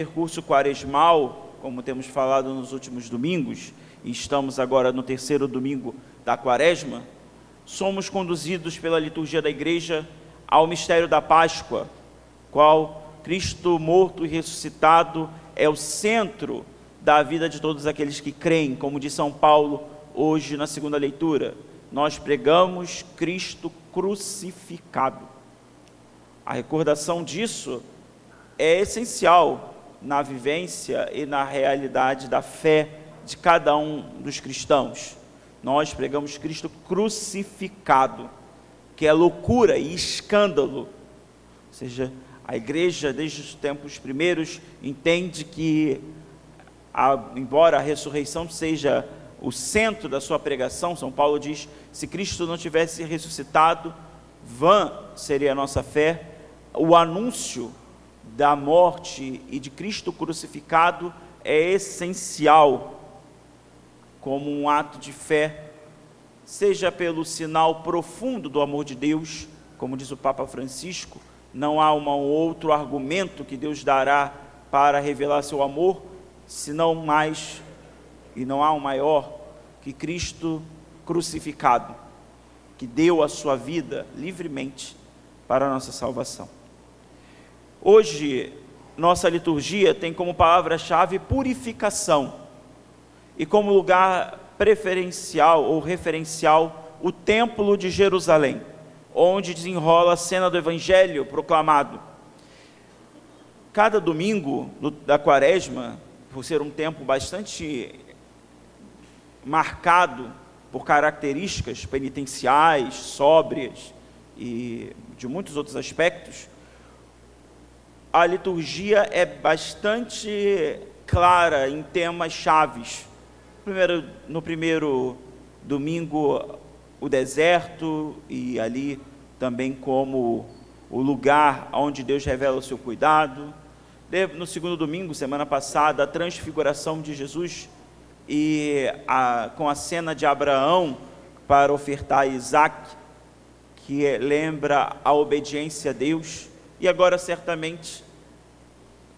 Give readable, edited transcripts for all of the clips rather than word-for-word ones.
Percurso quaresmal, como temos falado nos últimos domingos, e estamos agora no terceiro domingo da quaresma, somos conduzidos pela liturgia da igreja ao mistério da Páscoa, qual Cristo morto e ressuscitado é o centro da vida de todos aqueles que creem, como diz São Paulo hoje na segunda leitura. Nós pregamos Cristo crucificado. A recordação disso é essencial na vivência e na realidade da fé de cada um dos cristãos. Nós pregamos Cristo crucificado, que é loucura e escândalo. Ou seja, a igreja, desde os tempos primeiros, entende que, embora a ressurreição seja o centro da sua pregação, São Paulo diz, se Cristo não tivesse ressuscitado, vã seria a nossa fé. O anúncio da morte e de Cristo crucificado é essencial como um ato de fé, seja pelo sinal profundo do amor de Deus, como diz o Papa Francisco, não há um outro argumento que Deus dará para revelar seu amor, senão mais, e não há um maior, que Cristo crucificado, que deu a sua vida livremente para a nossa salvação. Hoje, nossa liturgia tem como palavra-chave purificação e como lugar preferencial ou referencial o Templo de Jerusalém, onde desenrola a cena do Evangelho proclamado. Cada domingo da quaresma, por ser um tempo bastante marcado por características penitenciais, sóbrias e de muitos outros aspectos, a liturgia é bastante clara em temas chaves. No primeiro domingo, o deserto, e ali também como o lugar onde Deus revela o seu cuidado. No segundo domingo, semana passada, a transfiguração de Jesus, e com a cena de Abraão para ofertar Isaac, que lembra a obediência a Deus. E agora, certamente,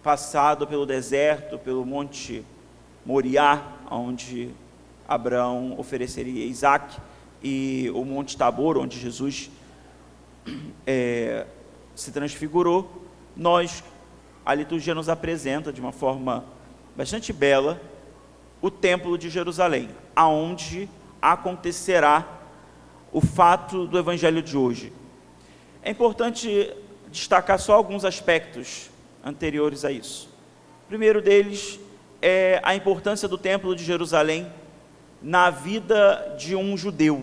passado pelo deserto, pelo Monte Moriá, onde Abraão ofereceria Isaac, e o Monte Tabor, onde Jesus se transfigurou, a liturgia nos apresenta de uma forma bastante bela o Templo de Jerusalém, aonde acontecerá o fato do Evangelho de hoje. É importante destacar só alguns aspectos anteriores a isso. O primeiro deles é a importância do Templo de Jerusalém na vida de um judeu.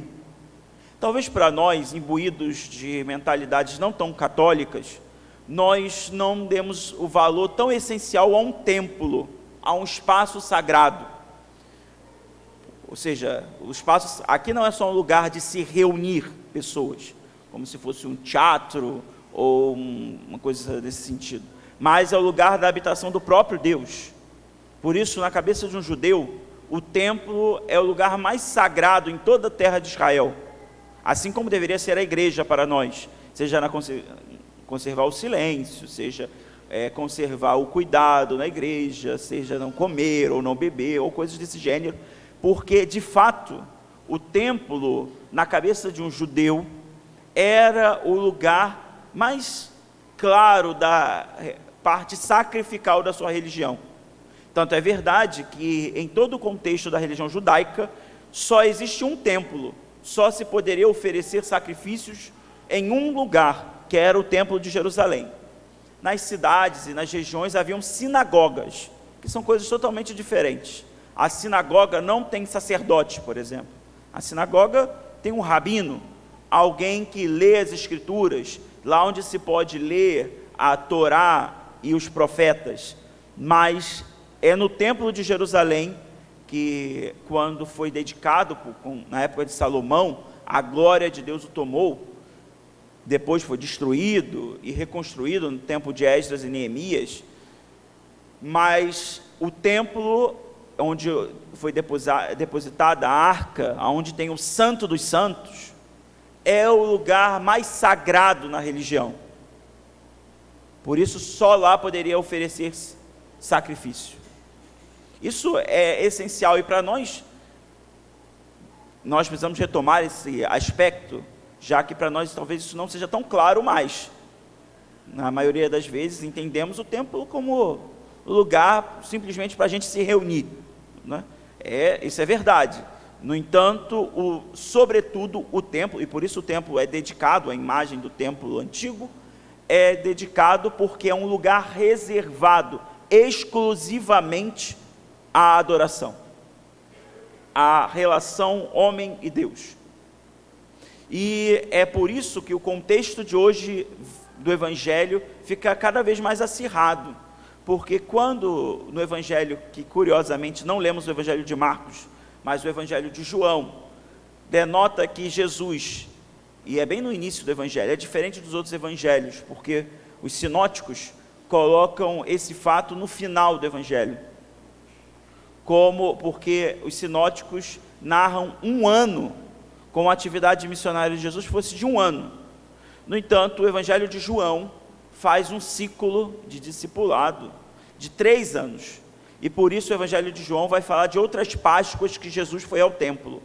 Talvez para nós, imbuídos de mentalidades não tão católicas, nós não demos o valor tão essencial a um templo, a um espaço sagrado. Ou seja, o espaço aqui não é só um lugar de se reunir pessoas, como se fosse um teatro ou uma coisa desse sentido, mas é o lugar da habitação do próprio Deus. Por isso, na cabeça de um judeu, o templo é o lugar mais sagrado em toda a terra de Israel, assim como deveria ser a igreja para nós, seja conservar o silêncio, seja conservar o cuidado na igreja, seja não comer ou não beber, ou coisas desse gênero, porque, de fato, o templo, na cabeça de um judeu, era o lugar mais claro da parte sacrificial da sua religião. Tanto é verdade que, em todo o contexto da religião judaica, só existe um templo, só se poderia oferecer sacrifícios em um lugar, que era o Templo de Jerusalém. Nas cidades e nas regiões haviam sinagogas, que são coisas totalmente diferentes. A sinagoga não tem sacerdote, por exemplo. A sinagoga tem um rabino, alguém que lê as escrituras, lá onde se pode ler a Torá e os profetas. Mas é no Templo de Jerusalém que, quando foi dedicado, na época de Salomão, a glória de Deus o tomou. Depois foi destruído e reconstruído no tempo de Esdras e Neemias. Mas o templo onde foi depositada a arca, onde tem o Santo dos Santos, é o lugar mais sagrado na religião. Por isso, só lá poderia oferecer sacrifício. Isso é essencial, e para nós precisamos retomar esse aspecto, já que para nós talvez isso não seja tão claro mais. Na maioria das vezes entendemos o templo como lugar simplesmente para a gente se reunir, né? Isso é verdade. No entanto, sobretudo o templo, e por isso o templo é dedicado, a imagem do templo antigo, é dedicado porque é um lugar reservado exclusivamente à adoração, à relação homem e Deus. E é por isso que o contexto de hoje do Evangelho fica cada vez mais acirrado, porque quando no Evangelho, que curiosamente não lemos o Evangelho de Marcos, mas o Evangelho de João, denota que Jesus, e é bem no início do Evangelho, é diferente dos outros Evangelhos, porque os sinóticos colocam esse fato no final do Evangelho, porque os sinóticos narram um ano, como a atividade missionária de Jesus fosse de um ano. No entanto, o Evangelho de João faz um ciclo de discipulado de 3 anos, e por isso o Evangelho de João vai falar de outras Páscoas que Jesus foi ao templo,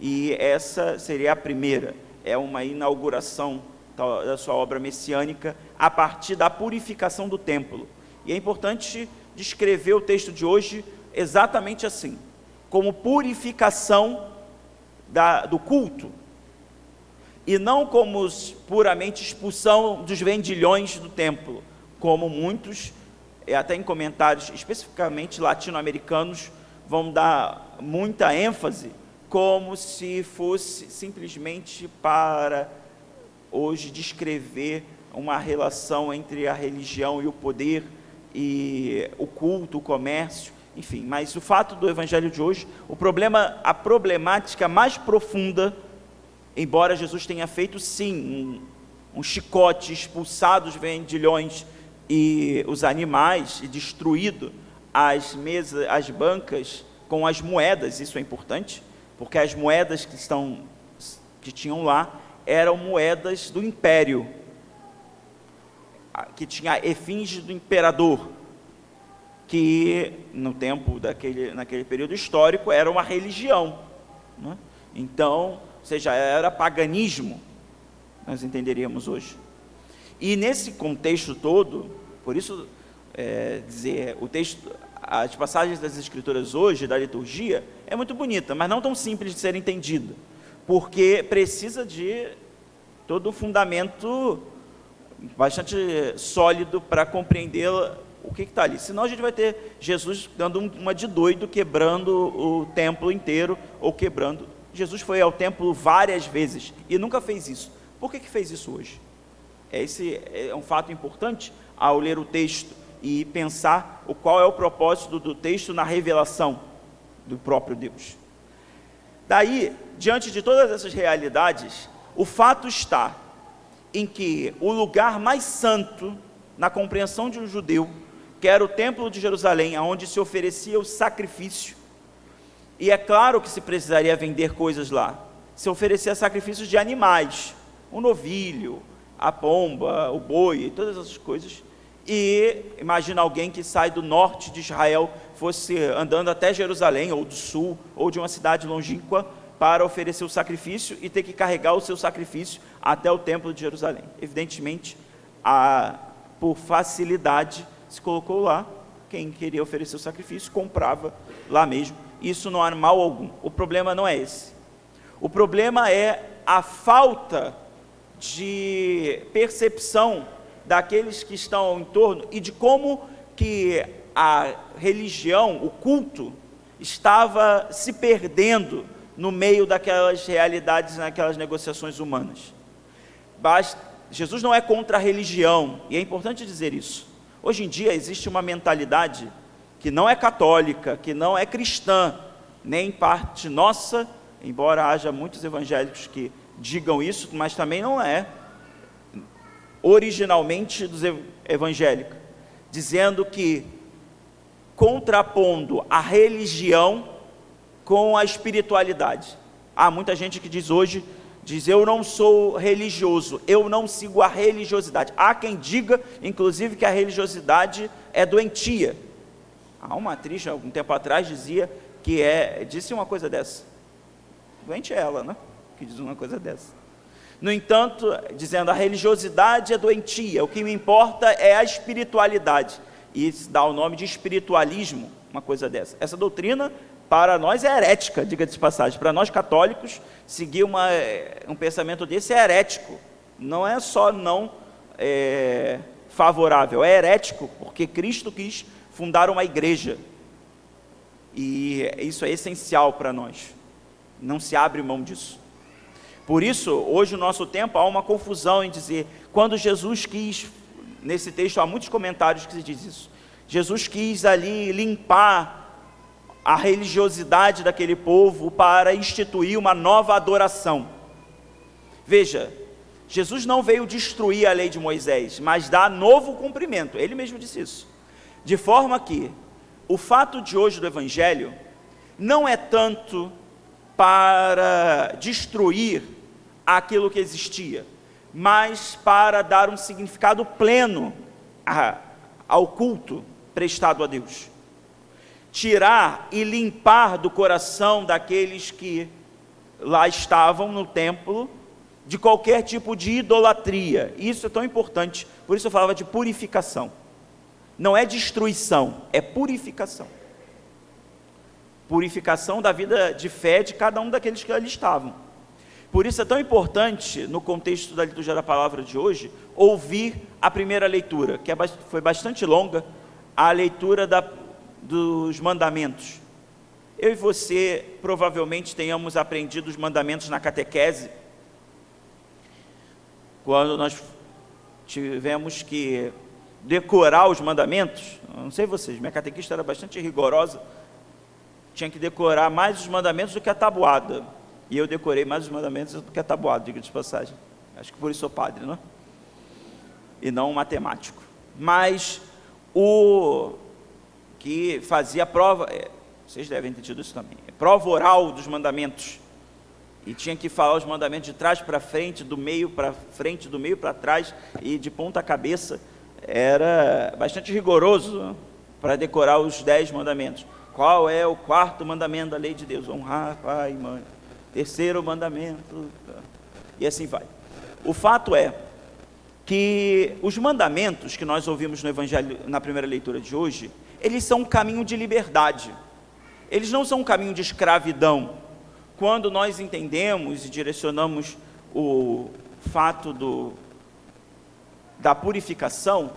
e essa seria a primeira, é uma inauguração da sua obra messiânica a partir da purificação do templo. E é importante descrever o texto de hoje exatamente assim, como purificação do culto, e não como puramente expulsão dos vendilhões do templo, como muitos, até em comentários especificamente latino-americanos, vão dar muita ênfase, como se fosse simplesmente para hoje descrever uma relação entre a religião e o poder, e o culto, o comércio, enfim. Mas o fato do Evangelho de hoje, a problemática mais profunda, embora Jesus tenha feito sim um chicote, expulsado os vendilhões e os animais, e destruído as mesas, as bancas com as moedas, isso é importante, porque as moedas que tinham lá eram moedas do império, que tinha efígie do imperador, que no tempo naquele período histórico era uma religião, né? Então, ou seja, era paganismo, nós entenderíamos hoje. E nesse contexto todo, por isso as passagens das Escrituras hoje, da liturgia, é muito bonita, mas não tão simples de ser entendida, porque precisa de todo um fundamento bastante sólido para compreender o que está ali. Senão a gente vai ter Jesus dando uma de doido, quebrando o templo inteiro, ou quebrando. Jesus foi ao templo várias vezes e nunca fez isso. Por que fez isso hoje? Esse é um fato importante ao ler o texto e pensar qual é o propósito do texto na revelação do próprio Deus. Daí, diante de todas essas realidades, o fato está em que o lugar mais santo, na compreensão de um judeu, que era o templo de Jerusalém, onde se oferecia o sacrifício, e é claro que se precisaria vender coisas lá, se oferecia sacrifícios de animais, o novilho, a pomba, o boi, todas essas coisas. E imagina alguém que sai do norte de Israel, fosse andando até Jerusalém, ou do sul, ou de uma cidade longínqua, para oferecer o sacrifício e ter que carregar o seu sacrifício até o templo de Jerusalém. Evidentemente, por facilidade, se colocou lá, quem queria oferecer o sacrifício, comprava lá mesmo. Isso não há mal algum. O problema não é esse. O problema é a falta de percepção daqueles que estão ao entorno e de como que a religião, o culto, estava se perdendo no meio daquelas realidades, naquelas negociações humanas. Jesus não é contra a religião, e é importante dizer isso. Hoje em dia existe uma mentalidade que não é católica, que não é cristã, nem parte nossa, embora haja muitos evangélicos que digam isso, mas também não é originalmente dos evangélicos, dizendo que contrapondo a religião com a espiritualidade. Há muita gente que diz hoje, eu não sou religioso, eu não sigo a religiosidade. Há quem diga, inclusive, que a religiosidade é doentia, Há uma atriz, algum tempo atrás, disse uma coisa dessa. Doente é ela, né? Que diz uma coisa dessa. No entanto, dizendo, a religiosidade é doentia, o que me importa é a espiritualidade. E dá o nome de espiritualismo, uma coisa dessa. Essa doutrina, para nós, é herética, diga-se de passagem. Para nós católicos, seguir um pensamento desse é herético. Não é só não favorável, é herético, porque Cristo quis fundar uma igreja. E isso é essencial para nós. Não se abre mão disso. Por isso, hoje no nosso tempo, há uma confusão em dizer, quando Jesus quis, nesse texto há muitos comentários que se diz isso, Jesus quis ali limpar a religiosidade daquele povo para instituir uma nova adoração. Veja, Jesus não veio destruir a lei de Moisés, mas dar novo cumprimento, ele mesmo disse isso. De forma que, o fato de hoje do Evangelho, não é tanto para destruir aquilo que existia, mas para dar um significado pleno ao culto prestado a Deus. Tirar e limpar do coração daqueles que lá estavam no templo, de qualquer tipo de idolatria. Isso é tão importante, por isso eu falava de purificação. Não é destruição, é purificação. Purificação da vida de fé de cada um daqueles que ali estavam. Por isso é tão importante, no contexto da liturgia da palavra de hoje, ouvir a primeira leitura, que foi bastante longa, a leitura dos mandamentos. Eu e você provavelmente tenhamos aprendido os mandamentos na catequese, quando nós tivemos que decorar os mandamentos. Eu não sei vocês, minha catequista era bastante rigorosa, tinha que decorar mais os mandamentos do que a tabuada. E eu decorei mais os mandamentos do que a tabuada, diga de passagem. Acho que por isso sou padre, não é? E não um matemático. Mas o que fazia a prova, vocês devem ter tido isso também, prova oral dos mandamentos. E tinha que falar os mandamentos de trás para frente, do meio para frente, do meio para trás e de ponta cabeça. Era bastante rigoroso para decorar os 10 mandamentos. Qual é o 4º mandamento da lei de Deus? Honrar pai e mãe. 3º mandamento, e assim vai. O fato é que os mandamentos que nós ouvimos no Evangelho, na primeira leitura de hoje, eles são um caminho de liberdade, eles não são um caminho de escravidão. Quando nós entendemos e direcionamos o fato da purificação,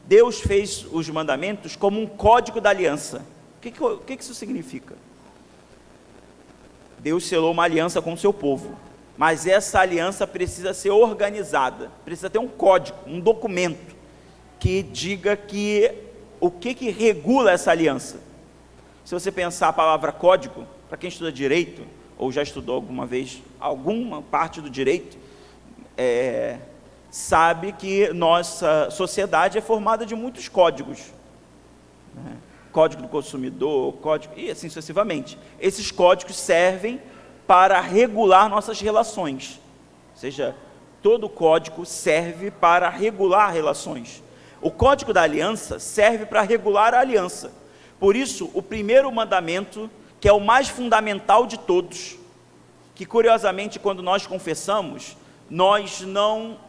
Deus fez os mandamentos como um código da aliança. O que isso significa? Deus selou uma aliança com o seu povo, mas essa aliança precisa ser organizada, precisa ter um código, um documento, que diga o que regula essa aliança. Se você pensar a palavra código, para quem estuda direito, ou já estudou alguma vez, alguma parte do direito, sabe que nossa sociedade é formada de muitos códigos, né? Código do consumidor, código, e assim sucessivamente. Esses códigos servem para regular nossas relações, ou seja, todo código serve para regular relações. O código da aliança serve para regular a aliança. Por isso, o primeiro mandamento, que é o mais fundamental de todos, que curiosamente quando nós confessamos, nós não,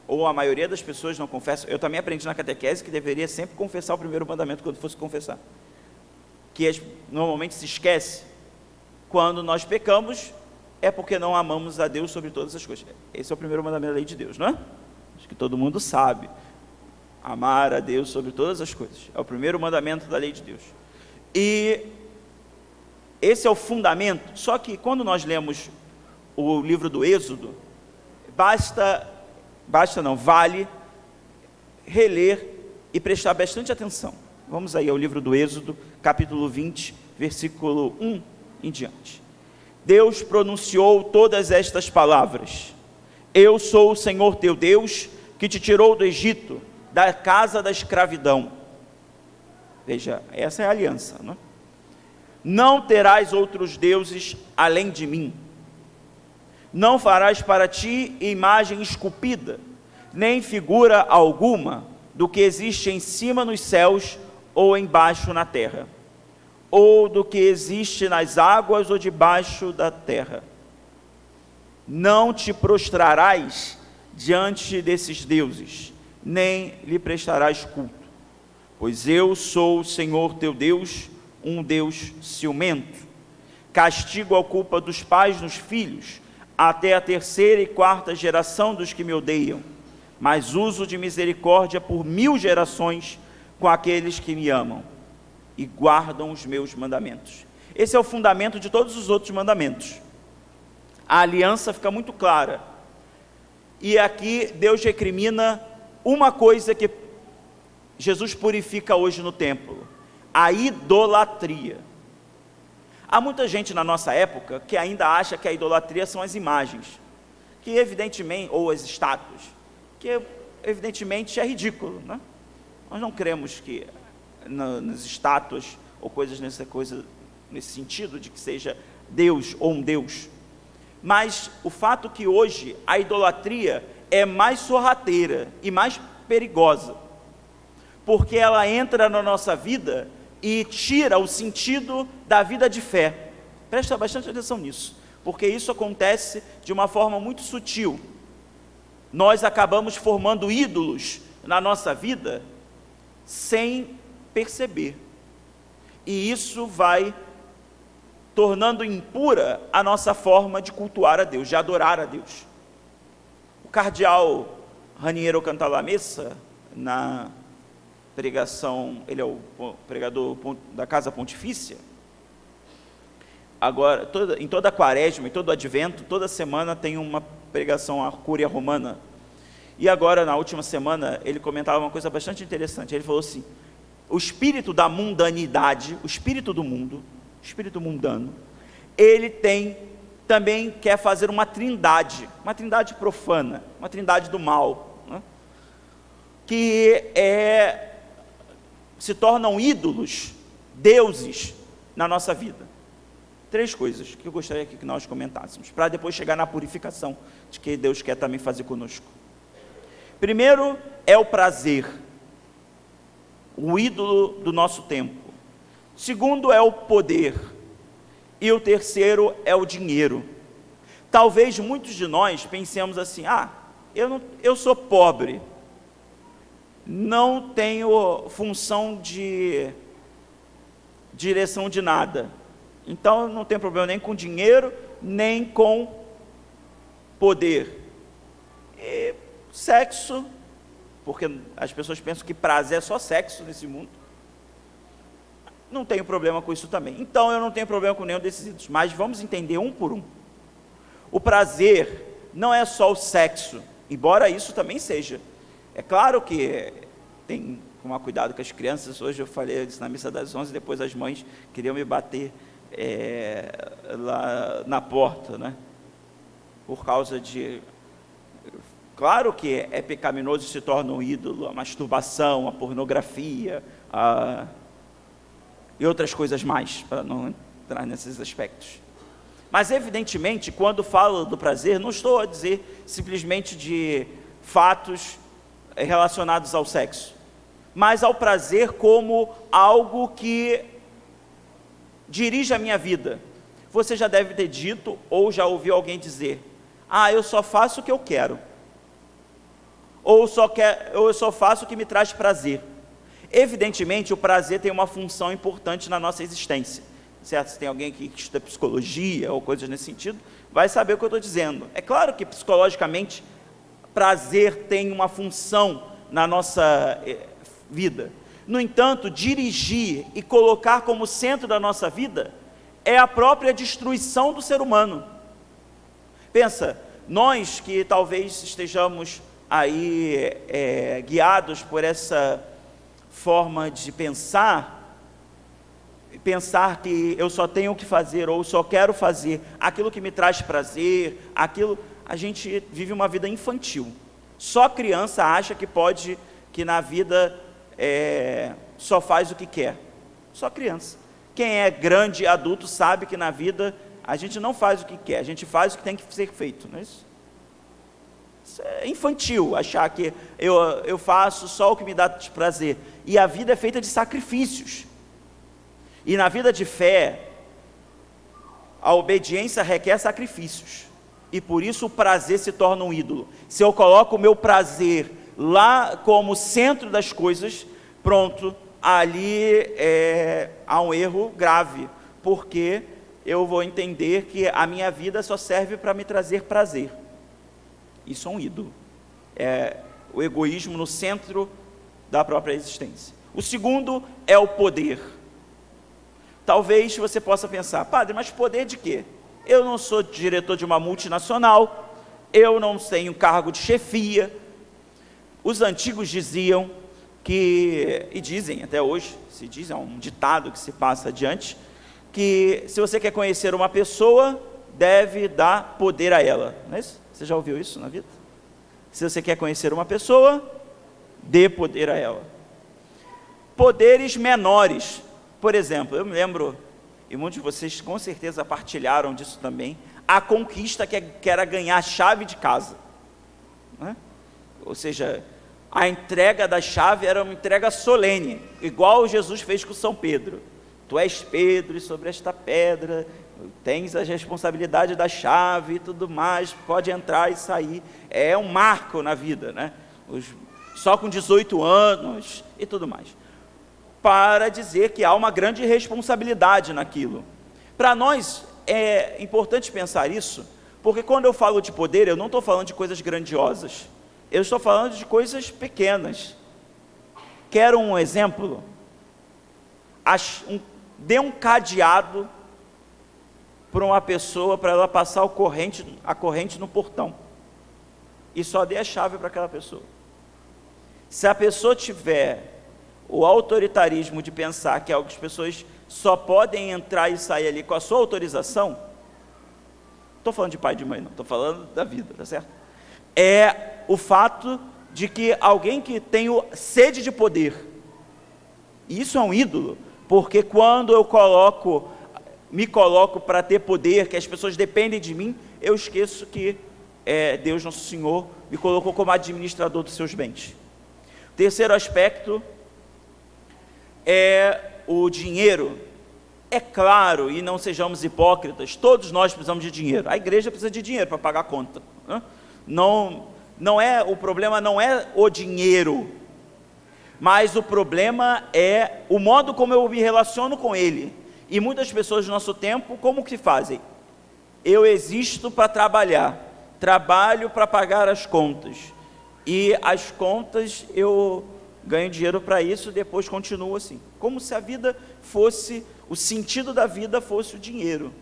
ou a maioria das pessoas não confessam. Eu também aprendi na catequese que deveria sempre confessar o primeiro mandamento quando fosse confessar, que normalmente se esquece. Quando nós pecamos, é porque não amamos a Deus sobre todas as coisas. Esse é o primeiro mandamento da lei de Deus, não é? Acho que todo mundo sabe. Amar a Deus sobre todas as coisas. É o primeiro mandamento da lei de Deus. E esse é o fundamento. Só que quando nós lemos o livro do Êxodo, vale reler e prestar bastante atenção. Vamos aí ao livro do Êxodo, capítulo 20, versículo 1 em diante. Deus pronunciou todas estas palavras: eu sou o Senhor teu Deus, que te tirou do Egito, da casa da escravidão. Veja, essa é a aliança, não é? Não terás outros deuses além de mim. Não farás para ti imagem esculpida, nem figura alguma do que existe em cima nos céus, ou embaixo na terra, ou do que existe nas águas ou debaixo da terra. Não te prostrarás diante desses deuses, nem lhe prestarás culto, pois eu sou o Senhor teu Deus, um Deus ciumento. Castigo a culpa dos pais nos filhos, até a terceira e quarta geração dos que me odeiam, mas uso de misericórdia por 1000 gerações com aqueles que me amam e guardam os meus mandamentos. Esse é o fundamento de todos os outros mandamentos. A aliança fica muito clara. E aqui Deus recrimina uma coisa que Jesus purifica hoje no templo: a idolatria. Há muita gente na nossa época que ainda acha que a idolatria são as imagens, que evidentemente, ou as estátuas, que evidentemente é ridículo, né? Nós não cremos que nas estátuas ou coisas nesse sentido de que seja Deus ou um Deus. Mas o fato que hoje a idolatria é mais sorrateira e mais perigosa, porque ela entra na nossa vida e tira o sentido da vida de fé. Presta bastante atenção nisso, porque isso acontece de uma forma muito sutil. Nós acabamos formando ídolos na nossa vida sem perceber, e isso vai tornando impura a nossa forma de cultuar a Deus, de adorar a Deus. O cardeal Raniero Cantalamessa, na pregação, ele é o pregador da Casa Pontifícia, agora, em toda a quaresma, em todo o advento, toda semana tem uma pregação à Cúria Romana, e agora, na última semana, ele comentava uma coisa bastante interessante. Ele falou assim: o espírito da mundanidade, o espírito do mundo, o espírito mundano, ele também quer fazer uma trindade profana, uma trindade do mal, né? Que se tornam ídolos, deuses na nossa vida. 3 coisas que eu gostaria que nós comentássemos, para depois chegar na purificação de que Deus quer também fazer conosco. Primeiro é o prazer, o ídolo do nosso tempo. Segundo é o poder. E o terceiro é o dinheiro. Talvez muitos de nós pensemos assim: eu sou pobre, não tenho função de direção de nada, então não tem problema nem com dinheiro, nem com poder. E sexo, porque as pessoas pensam que prazer é só sexo nesse mundo, não tenho problema com isso também. Então eu não tenho problema com nenhum desses ídolos, mas vamos entender um por um. O prazer não é só o sexo, embora isso também seja. É claro que tem que tomar cuidado com as crianças. Hoje eu falei isso na missa das 11, depois as mães queriam me bater lá na porta, né? Por causa de... Claro que é pecaminoso e se torna um ídolo, a masturbação, a pornografia, e outras coisas mais, para não entrar nesses aspectos. Mas evidentemente, quando falo do prazer, não estou a dizer simplesmente de fatos relacionados ao sexo, mas ao prazer como algo que dirige a minha vida. Você já deve ter dito, ou já ouviu alguém dizer: eu só faço o que eu quero, ou eu só faço o que me traz prazer. Evidentemente, o prazer tem uma função importante na nossa existência, certo? Se tem alguém que estuda psicologia ou coisas nesse sentido, vai saber o que eu estou dizendo. É claro que psicologicamente, prazer tem uma função na nossa vida. No entanto, dirigir e colocar como centro da nossa vida é a própria destruição do ser humano. Pensa, nós que talvez estejamos aí guiados por essa forma de pensar que eu só tenho que fazer, ou só quero fazer aquilo que me traz prazer, a gente vive uma vida infantil. Só criança acha que na vida só faz o que quer. Só criança. Quem é grande, adulto, sabe que na vida a gente não faz o que quer, a gente faz o que tem que ser feito, não é isso? Isso é infantil, achar que eu faço só o que me dá prazer. E a vida é feita de sacrifícios. E na vida de fé, a obediência requer sacrifícios. E por isso o prazer se torna um ídolo. Se eu coloco o meu prazer lá como centro das coisas, pronto, ali há um erro grave. Porque eu vou entender que a minha vida só serve para me trazer prazer. Isso é um ídolo. É o egoísmo no centro da própria existência. O segundo é o poder. Talvez você possa pensar, padre, mas poder de quê? Eu não sou diretor de uma multinacional, eu não tenho cargo de chefia. Os antigos diziam que, e dizem até hoje, se diz, é um ditado que se passa adiante, que se você quer conhecer uma pessoa, deve dar poder a ela. Não é isso? Você já ouviu isso na vida? Se você quer conhecer uma pessoa, dê poder a ela. Poderes menores. Por exemplo, eu me lembro, e muitos de vocês com certeza partilharam disso também, a conquista que era ganhar a chave de casa. Né? Ou seja, a entrega da chave era uma entrega solene, igual Jesus fez com São Pedro. Tu és Pedro, e sobre esta pedra tens a responsabilidade da chave e tudo mais, pode entrar e sair. É um marco na vida, né? Só com 18 anos e tudo mais. Para dizer que há uma grande responsabilidade naquilo. Para nós é importante pensar isso, porque quando eu falo de poder, eu não estou falando de coisas grandiosas, eu estou falando de coisas pequenas. Quero um exemplo? Dê um cadeado para uma pessoa, para ela passar a corrente no portão, e só dê a chave para aquela pessoa. Se a pessoa tiver o autoritarismo de pensar que as pessoas só podem entrar e sair ali com a sua autorização, estou falando de pai e de mãe não, estou falando da vida, tá certo? É o fato de que alguém que tem sede de poder, isso é um ídolo, porque quando eu me coloco para ter poder, que as pessoas dependem de mim, eu esqueço que Deus Nosso Senhor me colocou como administrador dos seus bens. Terceiro aspecto é o dinheiro. É claro, e não sejamos hipócritas, todos nós precisamos de dinheiro. A igreja precisa de dinheiro para pagar a conta. Né? O problema não é o dinheiro, mas o problema é o modo como eu me relaciono com ele. E muitas pessoas do nosso tempo, como que fazem? Eu existo para trabalhar, trabalho para pagar as contas, e as contas eu ganho dinheiro para isso, depois continuo assim, como se a vida fosse, o sentido da vida fosse o dinheiro.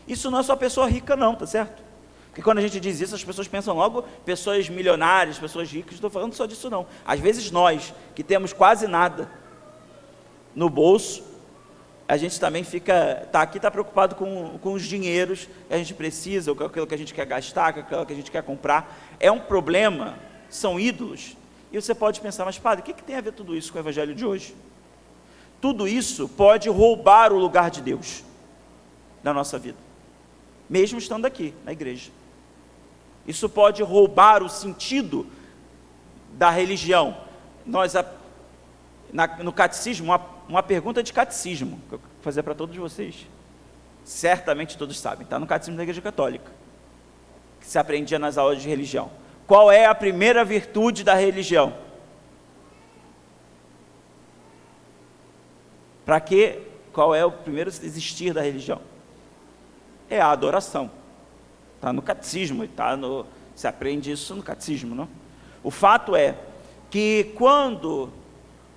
Isso não é só pessoa rica não, tá certo? Porque quando a gente diz isso, as pessoas pensam logo, pessoas milionárias, pessoas ricas, não estou falando só disso não. Às vezes nós, que temos quase nada no bolso, a gente também está preocupado com os dinheiros que a gente precisa, ou com aquilo que a gente quer gastar, com aquilo que a gente quer comprar. É um problema, são ídolos. E você pode pensar, mas padre, o que tem a ver tudo isso com o evangelho de hoje? Tudo isso pode roubar o lugar de Deus na nossa vida, mesmo estando aqui na igreja. Isso pode roubar o sentido da religião. No catecismo, uma pergunta de catecismo, que eu vou fazer para todos vocês, certamente todos sabem, está no catecismo da Igreja Católica, que se aprendia nas aulas de religião. Qual é a primeira virtude da religião? Qual é o primeiro existir da religião? É a adoração. Está no catecismo, se aprende isso no catecismo, não? O fato é que quando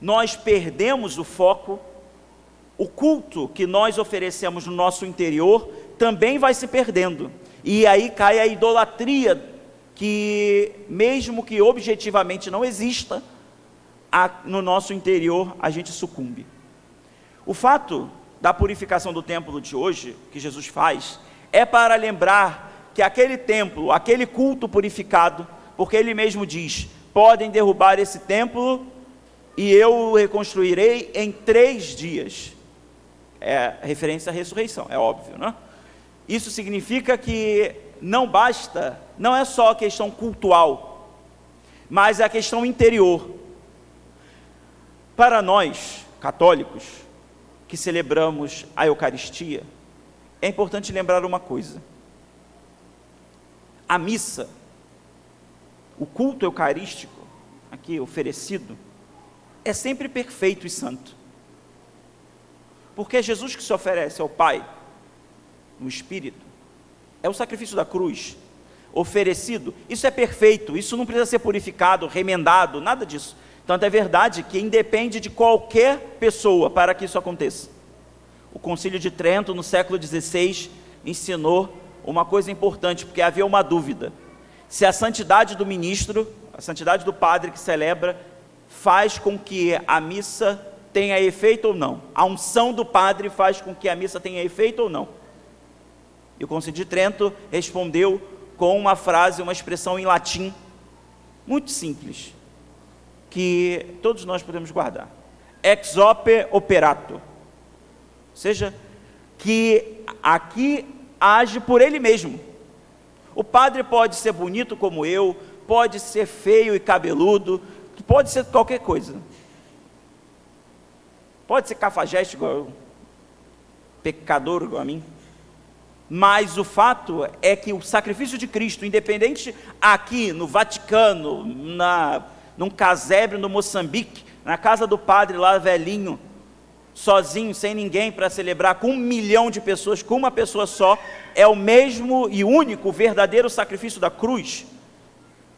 nós perdemos o foco, o culto que nós oferecemos no nosso interior também vai se perdendo, e aí cai a idolatria, que mesmo que objetivamente não exista, no nosso interior a gente sucumbe. O fato da purificação do templo de hoje, que Jesus faz, é para lembrar que aquele templo, aquele culto purificado, porque ele mesmo diz, podem derrubar esse templo e eu o reconstruirei em 3 dias. É referência à ressurreição, é óbvio, né? Isso significa que não basta, não é só a questão cultual, mas é a questão interior. Para nós, católicos, que celebramos a Eucaristia, é importante lembrar uma coisa: a missa, o culto eucarístico, aqui oferecido, é sempre perfeito e santo, porque é Jesus que se oferece ao Pai, no Espírito, é o sacrifício da cruz, oferecido, isso é perfeito, isso não precisa ser purificado, remendado, nada disso. Tanto é verdade que independe de qualquer pessoa para que isso aconteça. O Concílio de Trento, no século XVI, ensinou uma coisa importante, porque havia uma dúvida: se a santidade do ministro, a santidade do padre que celebra, faz com que a missa tenha efeito ou não. A unção do padre faz com que a missa tenha efeito ou não. E o Concílio de Trento respondeu com uma frase, uma expressão em latim, muito simples, que todos nós podemos guardar: ex opere operato, ou seja, que aqui age por ele mesmo. O padre pode ser bonito como eu, pode ser feio e cabeludo, pode ser qualquer coisa, pode ser cafajeste igual eu, pecador igual a mim, mas o fato é que o sacrifício de Cristo, independente aqui no Vaticano, num casebre no Moçambique, na casa do padre lá velhinho, sozinho, sem ninguém para celebrar, com 1 milhão de pessoas, com uma pessoa só, é o mesmo e único verdadeiro sacrifício da cruz,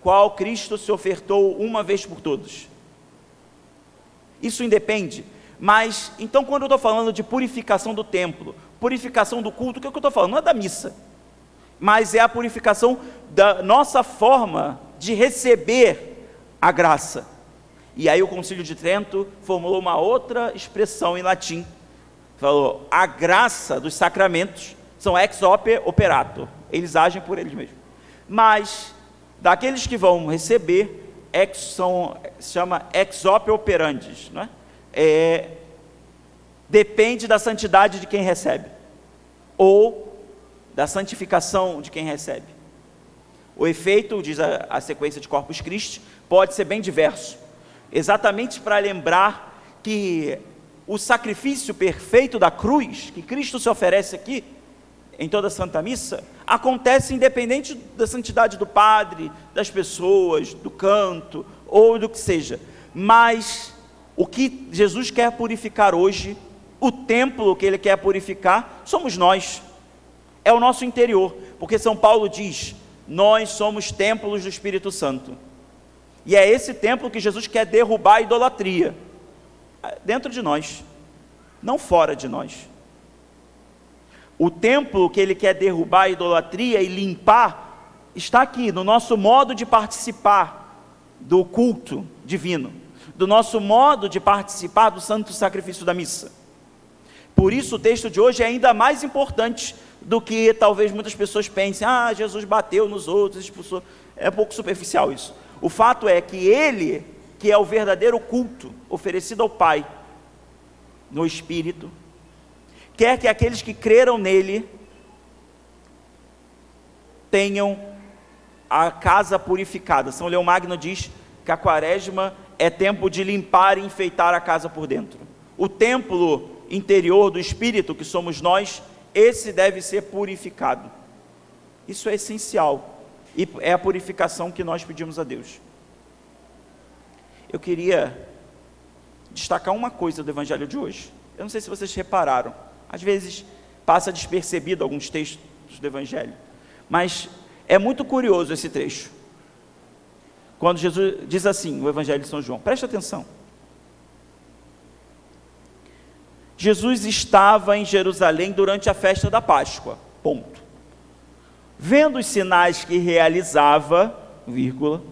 qual Cristo se ofertou uma vez por todos. Isso independe. Mas, então, quando eu estou falando de purificação do templo, purificação do culto, o que eu estou falando? Não é da missa, mas é a purificação da nossa forma de receber a graça. E aí o Concílio de Trento formulou uma outra expressão em latim, falou: a graça dos sacramentos são ex opere operato, eles agem por eles mesmos, mas daqueles que vão receber, se chama ex opere operandis, não é? Depende da santidade de quem recebe, ou da santificação de quem recebe. O efeito, diz a sequência de Corpus Christi, pode ser bem diverso, exatamente para lembrar que o sacrifício perfeito da cruz, que Cristo se oferece aqui, em toda a Santa Missa, acontece independente da santidade do padre, das pessoas, do canto, ou do que seja. Mas o que Jesus quer purificar hoje, o templo que Ele quer purificar, somos nós, é o nosso interior, porque São Paulo diz: nós somos templos do Espírito Santo, e é esse templo que Jesus quer derrubar a idolatria, dentro de nós, não fora de nós. O templo que Ele quer derrubar a idolatria e limpar, está aqui, no nosso modo de participar do culto divino, do nosso modo de participar do santo sacrifício da missa. Por isso o texto de hoje é ainda mais importante do que talvez muitas pessoas pensem: Jesus bateu nos outros, expulsou. É um pouco superficial isso. O fato é que Ele, que é o verdadeiro culto oferecido ao Pai, no Espírito, quer que aqueles que creram nele tenham a casa purificada. São Leão Magno diz que a quaresma é tempo de limpar e enfeitar a casa por dentro. O templo interior do Espírito, que somos nós, esse deve ser purificado. Isso é essencial, e é a purificação que nós pedimos a Deus. Eu queria destacar uma coisa do Evangelho de hoje. Eu não sei se vocês repararam, às vezes passa despercebido alguns textos do Evangelho, mas é muito curioso esse trecho, quando Jesus diz assim, o Evangelho de São João, preste atenção: Jesus estava em Jerusalém durante a festa da Páscoa, ponto. Vendo os sinais que realizava, vírgula,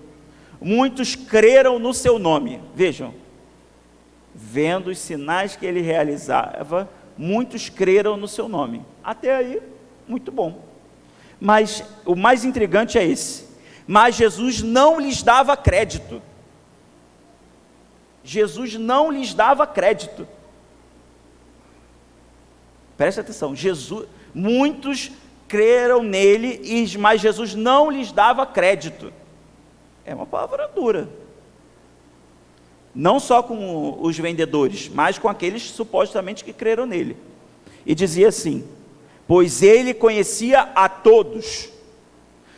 muitos creram no seu nome. Vejam, vendo os sinais que ele realizava, muitos creram no seu nome. Até aí, muito bom. Mas o mais intrigante é esse: mas Jesus não lhes dava crédito. Jesus não lhes dava crédito. Preste atenção, muitos creram nele, mas Jesus não lhes dava crédito. É uma palavra dura. Não só com os vendedores, mas com aqueles supostamente que creram nele. E dizia assim: pois ele conhecia a todos,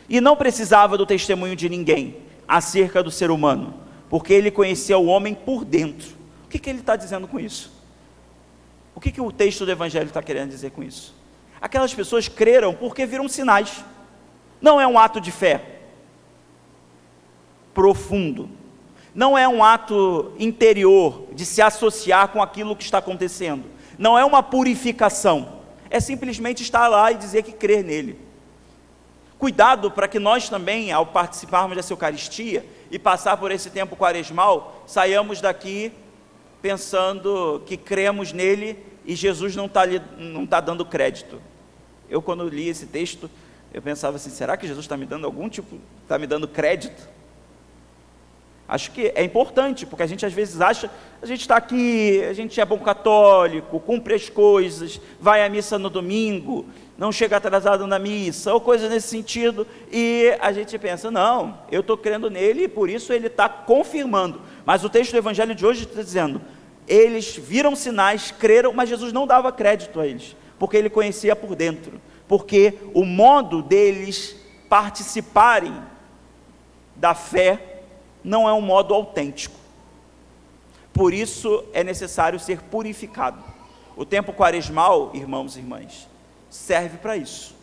e não precisava do testemunho de ninguém acerca do ser humano, porque ele conhecia o homem por dentro. O que ele está dizendo com isso? O que o texto do Evangelho está querendo dizer com isso? Aquelas pessoas creram porque viram sinais. Não é um ato de fé profundo, não é um ato interior de se associar com aquilo que está acontecendo, não é uma purificação, é simplesmente estar lá e dizer que crer nele. Cuidado para que nós também, ao participarmos dessa Eucaristia e passar por esse tempo quaresmal, saiamos daqui pensando que cremos nele e Jesus não está dando crédito. Eu, quando li esse texto, eu pensava assim: será que Jesus está me dando está me dando crédito? Acho que é importante, porque a gente às vezes acha, a gente está aqui, a gente é bom católico, cumpre as coisas, vai à missa no domingo, não chega atrasado na missa, ou coisa nesse sentido, e a gente pensa: não, eu estou crendo nele e por isso ele está confirmando. Mas o texto do Evangelho de hoje está dizendo: eles viram sinais, creram, mas Jesus não dava crédito a eles, porque ele conhecia por dentro, porque o modo deles participarem da fé não é um modo autêntico. Por isso é necessário ser purificado. O tempo quaresmal, irmãos e irmãs, serve para isso,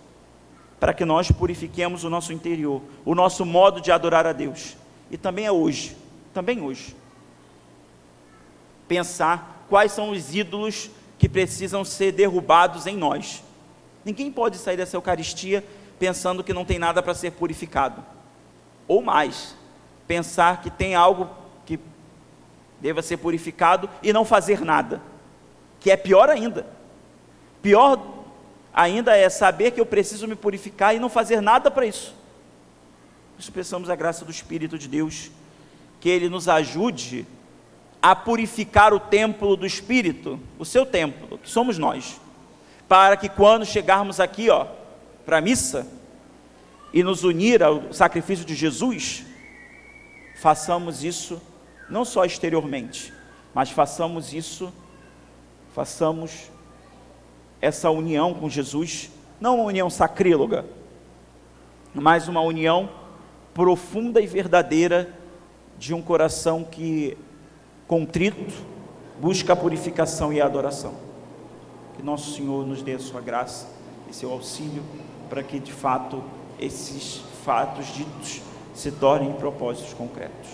para que nós purifiquemos o nosso interior, o nosso modo de adorar a Deus. E também hoje, pensar quais são os ídolos que precisam ser derrubados em nós. Ninguém pode sair dessa Eucaristia pensando que não tem nada para ser purificado, ou mais, pensar que tem algo que deva ser purificado e não fazer nada, que é pior ainda. Pior ainda é saber que eu preciso me purificar e não fazer nada para isso. Por isso peçamos a graça do Espírito de Deus, que Ele nos ajude a purificar o templo do Espírito, o seu templo, que somos nós, para que quando chegarmos aqui, para a missa, e nos unir ao sacrifício de Jesus, façamos isso não só exteriormente, mas façamos essa união com Jesus, não uma união sacrílega, mas uma união profunda e verdadeira de um coração que, contrito, busca a purificação e a adoração. Que nosso Senhor nos dê a sua graça e seu auxílio, para que de fato esses fatos ditos se tornem propósitos concretos.